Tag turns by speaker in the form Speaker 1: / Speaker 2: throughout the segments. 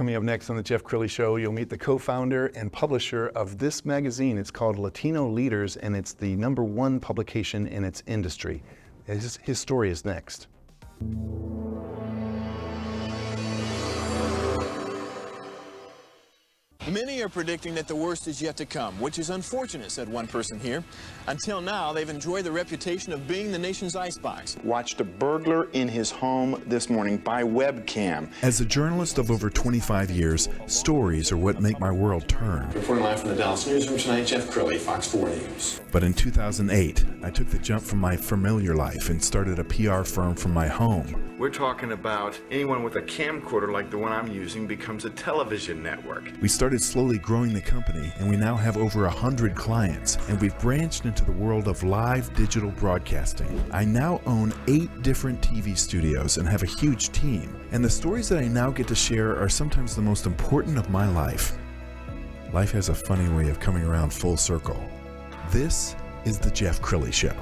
Speaker 1: Coming up next on the Jeff Crilley Show, you'll meet the co-founder and publisher of this magazine. It's called Latino Leaders, and it's the #1 publication in its industry. His story is next.
Speaker 2: Many are predicting that the worst is yet to come, which is unfortunate, said one person here. Until now, they've enjoyed the reputation of being the nation's icebox.
Speaker 3: Watched a burglar in his home this morning by webcam.
Speaker 4: As a journalist of over 25 years, stories are what make my world turn.
Speaker 2: Reporting live from the Dallas newsroom tonight, Jeff Crilley, Fox 4 News.
Speaker 4: But in 2008, I took the jump from my familiar life and started a PR firm from my home.
Speaker 5: We're talking about anyone with a camcorder like the one I'm using becomes a television network.
Speaker 4: We started slowly growing the company, and we now have over 100 clients, and we've branched into the world of live digital broadcasting. I now own 8 different TV studios and have a huge team, and the stories that I now get to share are sometimes the most important of my life. Life has a funny way of coming around full circle. This is the Jeff Crilley Show.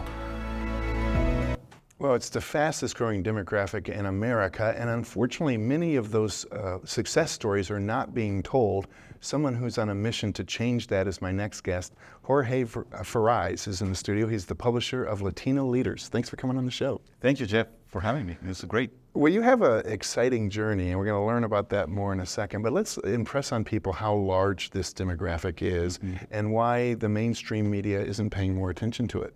Speaker 1: Well, it's the fastest growing demographic in America, and unfortunately many of those success stories are not being told. Someone who's on a mission to change that is my next guest. Jorge Ferraez is in the studio. He's the publisher of Latino Leaders. Thanks for coming on the show.
Speaker 6: Thank you, Jeff, for having me. This is great.
Speaker 1: Well, you have an exciting journey, and we're going to learn about that more in a second, but let's impress on people how large this demographic is and why the mainstream media isn't paying more attention to it.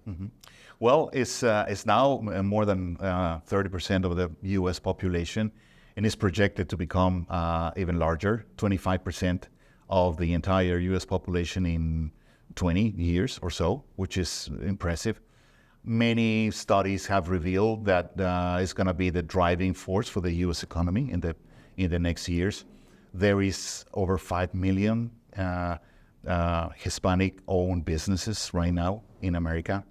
Speaker 6: Well, it's now more than 30% of the U.S. population, and it's projected to become even larger, 25% of the entire U.S. population in 20 years or so, which is impressive. Many studies have revealed that it's going to be the driving force for the U.S. economy in the next years. There is over 5 million Hispanic-owned businesses right now in America.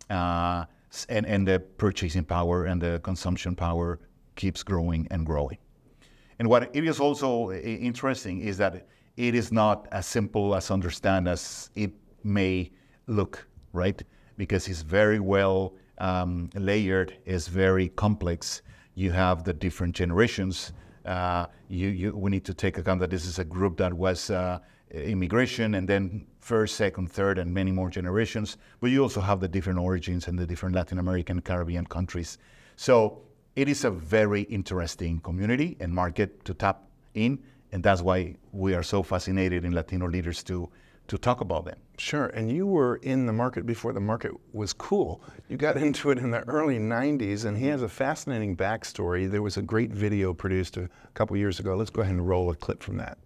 Speaker 6: And the purchasing power and the consumption power keeps growing and growing. And what it is also interesting is that it is not as simple as understand as it may look, right? Because it's very well layered, it's very complex. You have the different generations. We need to take account that this is a group that was immigration and then first, second, third, and many more generations. But you also have the different origins and the different Latin American, Caribbean countries. So it is a very interesting community and market to tap in. And that's why we are so fascinated in Latino Leaders to talk about them.
Speaker 1: Sure, and you were in the market before the market was cool. You got into it in the early 90s, and he has a fascinating backstory. There was a great video produced a couple years ago. Let's go ahead and roll a clip from that.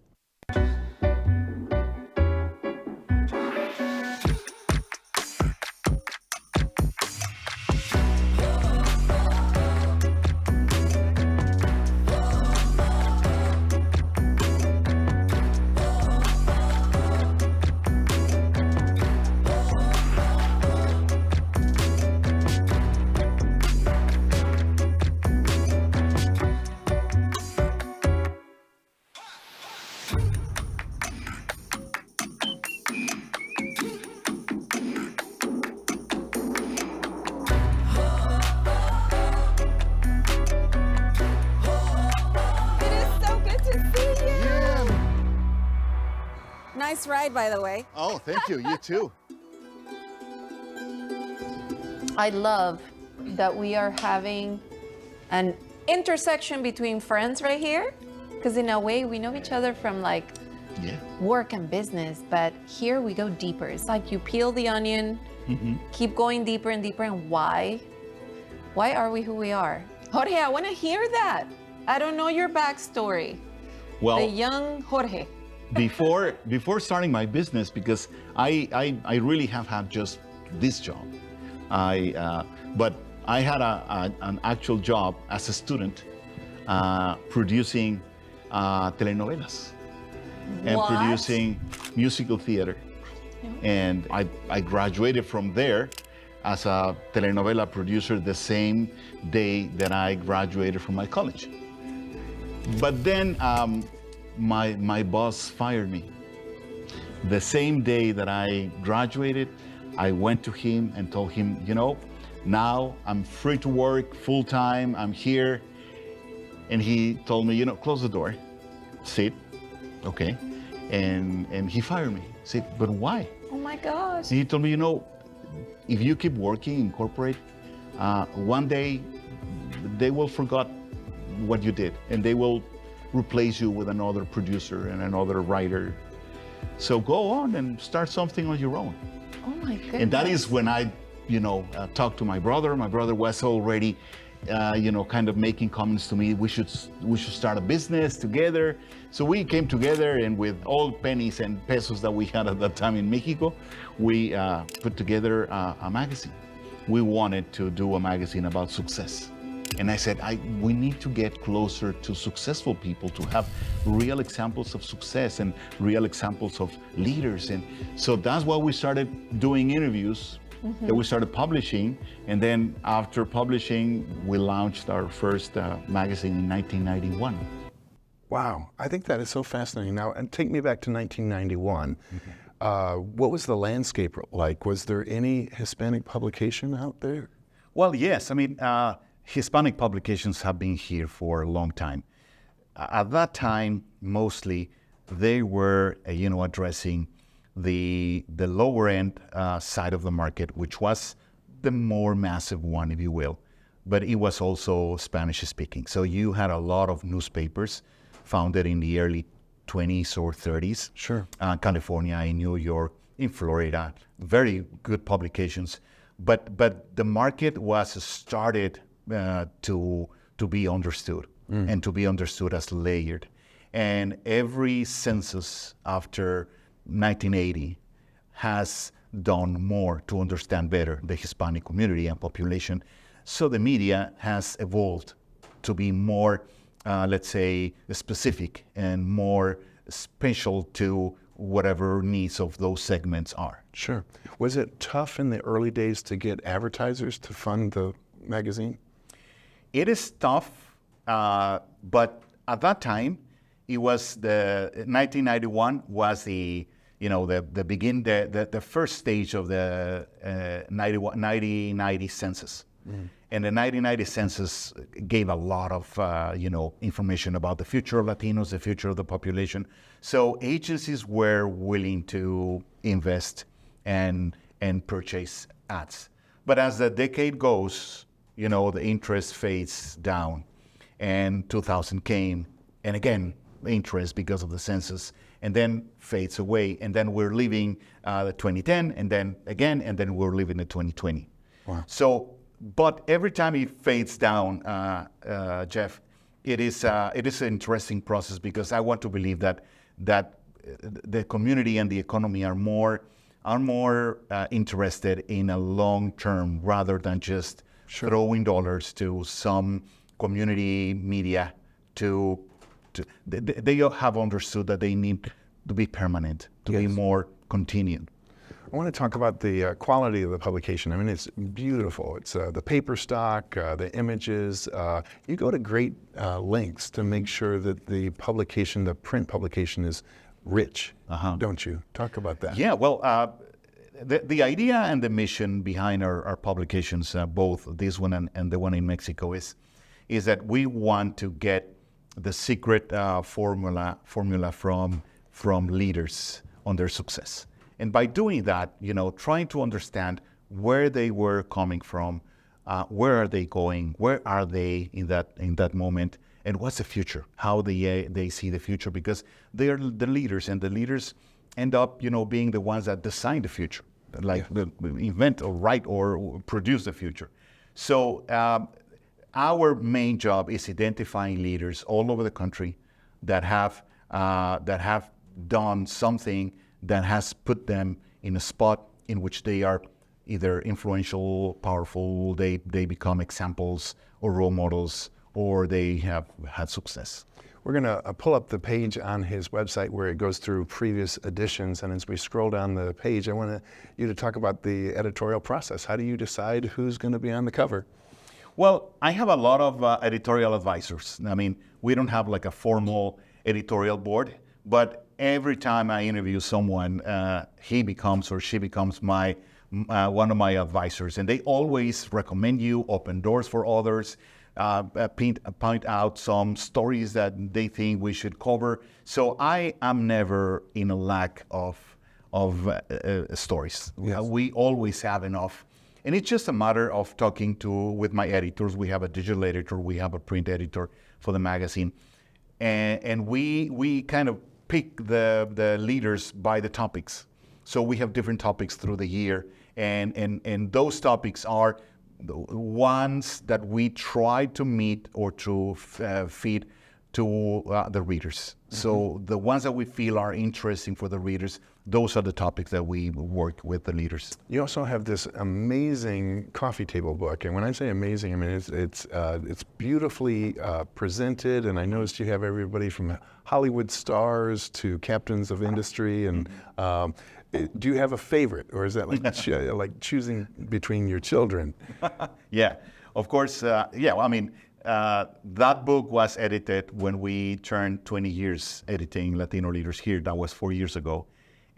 Speaker 7: Nice ride, by the way.
Speaker 6: Oh, thank you. You too.
Speaker 7: I love that we are having an intersection between friends right here, because in a way we know each other from like work and business, but here we go deeper. It's like you peel the onion, keep going deeper and deeper, and why? Why are we who we are? Jorge, I want to hear that. I don't know your backstory.
Speaker 6: Well,
Speaker 7: the young Jorge.
Speaker 6: before starting my business, because I really have had just this job. But I had an actual job as a student producing telenovelas and producing musical theater. And I graduated from there as a telenovela producer the same day that I graduated from my college. But then my boss fired me. The same day that I graduated, I went to him and told him, you know, now I'm free to work full time, I'm here. And he told me, you know, close the door, sit, Okay. And he fired me. I said, but why?
Speaker 7: Oh my gosh.
Speaker 6: And he told me, if you keep working in corporate, one day they will forget what you did and they will replace you with another producer and another writer. So go on and start something on your own.
Speaker 7: Oh my goodness.
Speaker 6: And that is when I, talked to my brother. My brother was already, kind of making comments to me. We should start a business together. So we came together, and with all pennies and pesos that we had at that time in Mexico, we put together a magazine. We wanted to do a magazine about success. And I said, we need to get closer to successful people, to have real examples of success and real examples of leaders. And so that's why we started doing interviews that we started publishing. And then after publishing, we launched our first magazine in 1991.
Speaker 1: Wow, I think that is so fascinating. Now, and take me back to 1991. What was the landscape like? Was there any Hispanic publication out there?
Speaker 6: Well, yes. I mean, Hispanic publications have been here for a long time. At that time, mostly, they were, addressing the lower end side of the market, which was the more massive one, if you will. But it was also Spanish speaking. So you had a lot of newspapers founded in the early 20s or 30s.
Speaker 1: Sure.
Speaker 6: California, in New York, in Florida, very good publications. But the market was started to be understood and to be understood as layered. And every census after 1980 has done more to understand better the Hispanic community and population. So the media has evolved to be more, let's say, specific and more special to whatever needs of those segments are.
Speaker 1: Sure. Was it tough in the early days to get advertisers to fund the magazine?
Speaker 6: It is tough, but at that time, it was 1991 was the first stage of the 1990 census. And the 1990 census gave a lot of, information about the future of Latinos, the future of the population. So agencies were willing to invest and purchase ads. But as the decade goes, the interest fades down. And 2000 came, and again, interest because of the census, and then fades away. And then we're leaving the 2010, and then again, and then we're leaving the 2020.
Speaker 1: Wow.
Speaker 6: So, but every time it fades down, Jeff, it is an interesting process, because I want to believe that the community and the economy are more interested in a long term rather than just throwing dollars to some community media. They have understood that they need to be permanent, to be more continued.
Speaker 1: I want to talk about the quality of the publication. I mean, it's beautiful. It's the paper stock, the images. You go to great lengths to make sure that the publication, the print publication, is rich, don't you? Talk about that.
Speaker 6: Yeah, well, the idea and the mission behind our publications, both this one and the one in Mexico, is that we want to get the secret formula from leaders on their success. And by doing that, trying to understand where they were coming from, where are they going, where are they in that moment, and what's the future, how they see the future, because they are the leaders, and the leaders end up, being the ones that design the future, invent or write or produce the future. So our main job is identifying leaders all over the country that have done something that has put them in a spot in which they are either influential, powerful, they become examples or role models, or they have had success.
Speaker 1: We're going to pull up the page on his website where it goes through previous editions, and as we scroll down the page, I want you to talk about the editorial process. How do you decide who's going to be on the cover?
Speaker 6: Well, I have a lot of editorial advisors. I mean, we don't have like a formal editorial board, but every time I interview someone, he becomes or she becomes one of my advisors, and they always recommend you, open doors for others, point out some stories that they think we should cover. So I am never in a lack of stories.
Speaker 1: Yes.
Speaker 6: We always have enough. And it's just a matter of talking with my editors. We have a digital editor, we have a print editor for the magazine. And we kind of pick the leaders by the topics. So we have different topics through the year. And those topics are the ones that we try to meet or to feed to the readers. So the ones that we feel are interesting for the readers, those are the topics that we work with the leaders.
Speaker 1: You also have this amazing coffee table book, and when I say amazing, I mean it's beautifully presented. And I noticed you have everybody from Hollywood stars to captains of industry. And do you have a favorite, or is that like like choosing between your children?
Speaker 6: Yeah, of course. Well, I mean, that book was edited when we turned 20 years editing Latino Leaders here. That was 4 years ago.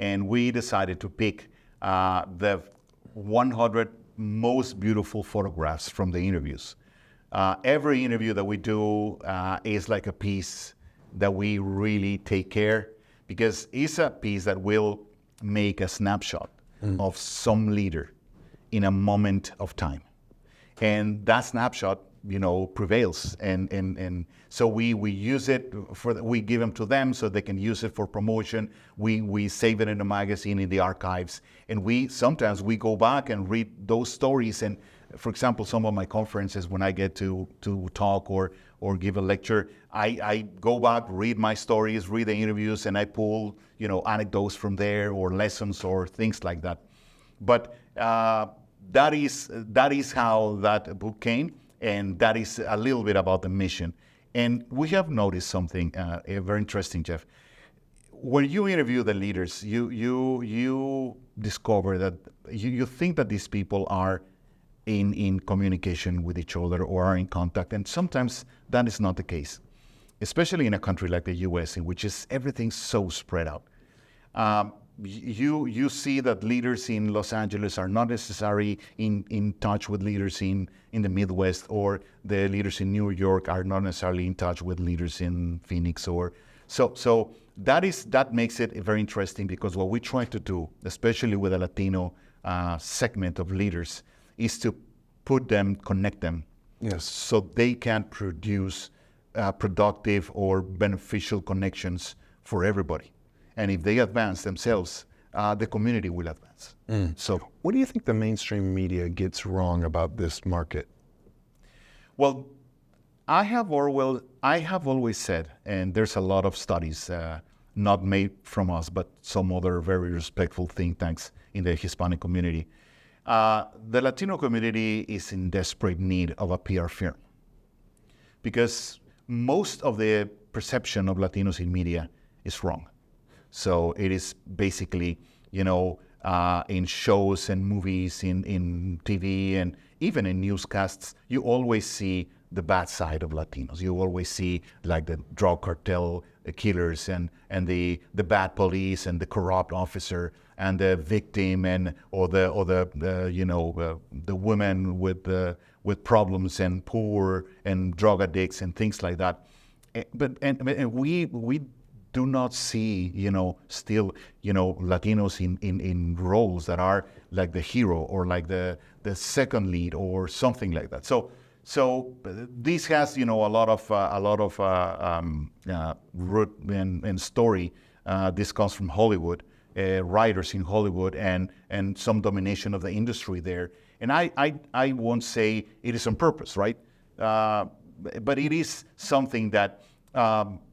Speaker 6: And we decided to pick the 100 most beautiful photographs from the interviews. Every interview that we do is like a piece that we really take care, because it's a piece that will make a snapshot of some leader in a moment of time. And that snapshot, prevails. And so we use it we give them to them so they can use it for promotion. We save it in the magazine, in the archives. And sometimes we go back and read those stories. And for example, some of my conferences, when I get to talk or give a lecture, I go back, read my stories, read the interviews, and I pull, anecdotes from there or lessons or things like that. But that is how that book came. And that is a little bit about the mission. And we have noticed something very interesting, Jeff. When you interview the leaders, you discover that you think that these people are in communication with each other or are in contact. And sometimes that is not the case, especially in a country like the US, in which everything's so spread out. You see that leaders in Los Angeles are not necessarily in touch with leaders in the Midwest, or the leaders in New York are not necessarily in touch with leaders in Phoenix. So that makes it very interesting, because what we try to do, especially with a Latino segment of leaders, is to connect them,
Speaker 1: Yes.
Speaker 6: so they can produce productive or beneficial connections for everybody. And if they advance themselves, the community will advance. So,
Speaker 1: What do you think the mainstream media gets wrong about this market?
Speaker 6: well, I have always said, and there's a lot of studies, not made from us, but some other very respectful think tanks in the Hispanic community. The Latino community is in desperate need of a PR firm, because most of the perception of Latinos in media is wrong. So it is basically, in shows and movies, in TV, and even in newscasts, you always see the bad side of Latinos. You always see like the drug cartel killers and the bad police and the corrupt officer and the victim or the women with problems and poor and drug addicts and things like that. But we do not see, still, Latinos in roles that are like the hero or like the second lead or something like that. So this has, a lot of root and story. This comes from Hollywood, writers in Hollywood, and some domination of the industry there. And I won't say it is on purpose, right? But it is something that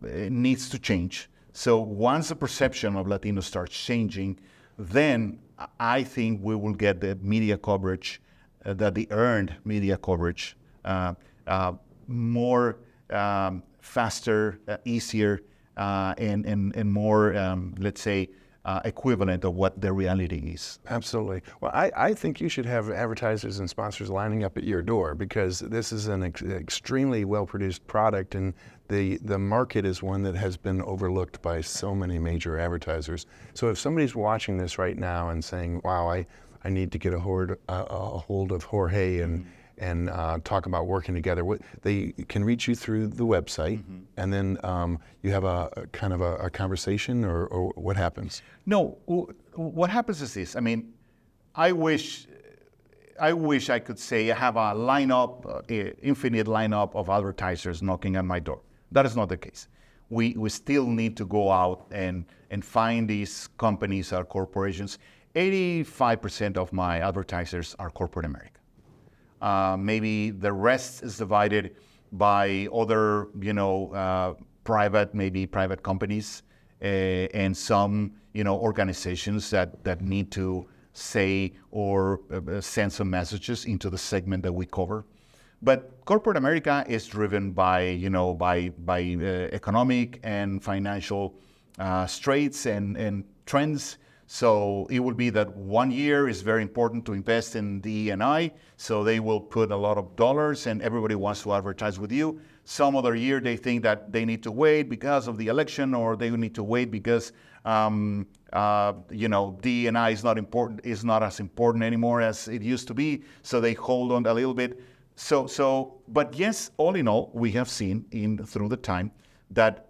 Speaker 6: needs to change. So once the perception of Latinos starts changing, then I think we will get the media coverage, the earned media coverage, more faster, easier, and more, let's say, equivalent of what the reality is.
Speaker 1: Absolutely. Well, I think you should have advertisers and sponsors lining up at your door, because this is an extremely well-produced product, and the market is one that has been overlooked by so many major advertisers. So if somebody's watching this right now and saying, wow, I need to get a hold of Jorge and talk about working together. They can reach you through the website, and then you have a kind of a conversation, or what happens?
Speaker 6: No, what happens is this. I mean, I wish I could say I have a lineup, infinite lineup of advertisers knocking on my door. That is not the case. We still need to go out and find these companies or corporations. 85% of my advertisers are corporate America. Maybe the rest is divided by other, private companies, and some, organizations that need to say or send some messages into the segment that we cover. But corporate America is driven by, economic and financial straits and trends. So it will be that 1 year is very important to invest in DE&I, so they will put a lot of dollars and everybody wants to advertise with you. Some other year they think that they need to wait because of the election, or they need to wait because DE&I is not important, is not as important anymore as it used to be, so they hold on a little bit. But yes, all in all, we have seen through the time that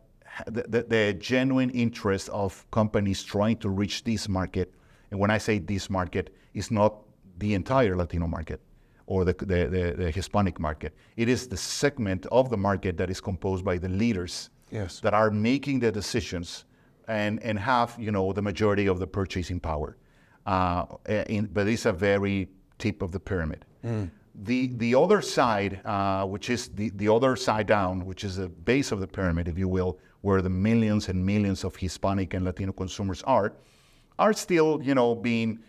Speaker 6: the genuine interest of companies trying to reach this market, and when I say this market, it's not the entire Latino market or the Hispanic market. It is the segment of the market that is composed by the leaders that are making the decisions and have the majority of the purchasing power. But it's a very tip of the pyramid. The other side, which is the other side down, which is the base of the pyramid, if you will, where the millions and millions of Hispanic and Latino consumers are still, being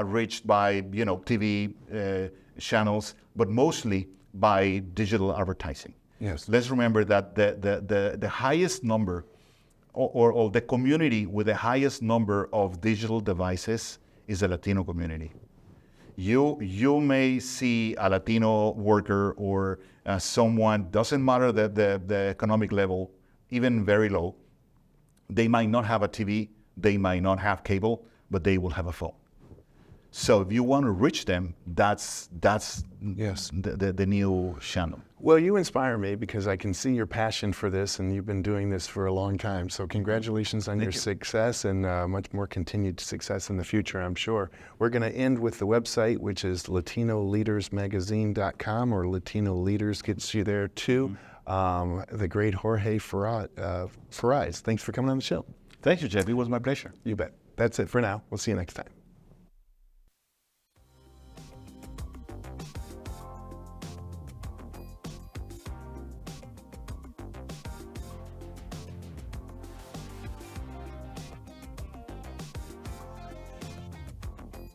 Speaker 6: reached by, TV channels, but mostly by digital advertising.
Speaker 1: Yes.
Speaker 6: Let's remember that the highest number, or the community with the highest number of digital devices is the Latino community. You may see a Latino worker or someone, doesn't matter the economic level, even very low, they might not have a TV, they might not have cable, but they will have a phone. So if you want to reach them, that's the new channel.
Speaker 1: Well, you inspire me because I can see your passion for this, and you've been doing this for a long time. So congratulations on your success, and much more continued success in the future, I'm sure. We're going to end with the website, which is LatinoLeadersMagazine.com, or Latino Leaders gets you there too. The great Jorge Ferraez. Thanks for coming on the show.
Speaker 6: Thank you, Jeff. It was my pleasure.
Speaker 1: You bet. That's it for now. We'll see you next time.